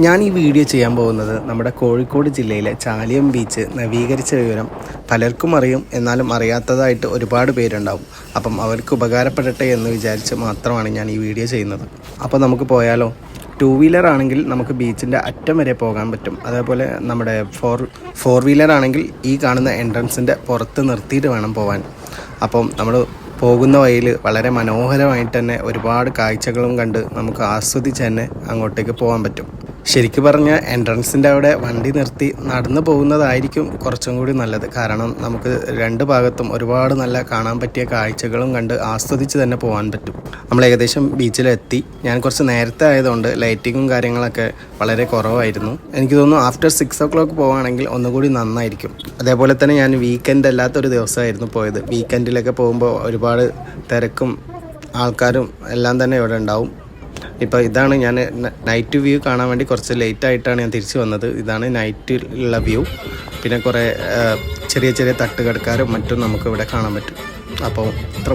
ഞാൻ ഈ വീഡിയോ ചെയ്യാൻ പോകുന്നത് നമ്മുടെ കോഴിക്കോട് ജില്ലയിലെ ചാലിയം ബീച്ച് നവീകരിച്ച വിവരം പലർക്കും അറിയും, എന്നാലും അറിയാത്തതായിട്ട് ഒരുപാട് പേരുണ്ടാവും. അപ്പം അവർക്ക് ഉപകാരപ്പെടട്ടെ എന്ന് വിചാരിച്ച് മാത്രമാണ് ഞാൻ ഈ വീഡിയോ ചെയ്യുന്നത്. അപ്പോൾ നമുക്ക് പോയാലോ? 2 വീലർ ആണെങ്കിൽ നമുക്ക് ബീച്ചിൻ്റെ അറ്റം വരെ പോകാൻ പറ്റും. അതേപോലെ നമ്മുടെ ഫോർ വീലർ ആണെങ്കിൽ ഈ കാണുന്ന എൻട്രൻസിൻ്റെ പുറത്ത് നിർത്തിയിട്ട് വേണം പോകാൻ. അപ്പം നമ്മൾ പോകുന്ന വഴിയിൽ വളരെ മനോഹരമായിട്ട് തന്നെ ഒരുപാട് കാഴ്ചകളും കണ്ട് നമുക്ക് ആസ്വദിച്ച് തന്നെ അങ്ങോട്ടേക്ക് പോകാൻ പറ്റും. ശരിക്കും പറഞ്ഞാൽ എൻട്രൻസിൻ്റെ അവിടെ വണ്ടി നിർത്തി നടന്നു പോകുന്നതായിരിക്കും കുറച്ചും കൂടി നല്ലത്. കാരണം നമുക്ക് രണ്ട് ഭാഗത്തും ഒരുപാട് നല്ല കാണാൻ പറ്റിയ കാഴ്ചകളും കണ്ട് ആസ്വദിച്ച് തന്നെ പോകാൻ പറ്റും. നമ്മൾ ഏകദേശം ബീച്ചിലെത്തി. ഞാൻ കുറച്ച് നേരത്തെ ആയതുകൊണ്ട് ലൈറ്റിങ്ങും കാര്യങ്ങളൊക്കെ വളരെ കുറവായിരുന്നു. എനിക്ക് തോന്നുന്നു ആഫ്റ്റർ 6 o'clock പോവുകയാണെങ്കിൽ ഒന്നുകൂടി നന്നായിരിക്കും. അതേപോലെ തന്നെ ഞാൻ വീക്കെൻഡ് അല്ലാത്തൊരു ദിവസമായിരുന്നു പോയത്. വീക്കെൻഡിലൊക്കെ പോകുമ്പോൾ ഒരുപാട് തിരക്കും ആൾക്കാരും എല്ലാം തന്നെ ഇവിടെ ഉണ്ടാവും. ഇപ്പോൾ ഇതാണ് ഞാൻ നൈറ്റ് വ്യൂ കാണാൻ വേണ്ടി കുറച്ച് ലേറ്റായിട്ടാണ് ഞാൻ തിരിച്ചു വന്നത്. ഇതാണ് നൈറ്റിലുള്ള വ്യൂ. പിന്നെ കുറേ ചെറിയ ചെറിയ തട്ടുകടക്കാരും മറ്റും നമുക്ക് ഇവിടെ കാണാൻ പറ്റും. അപ്പോൾ ഇത്ര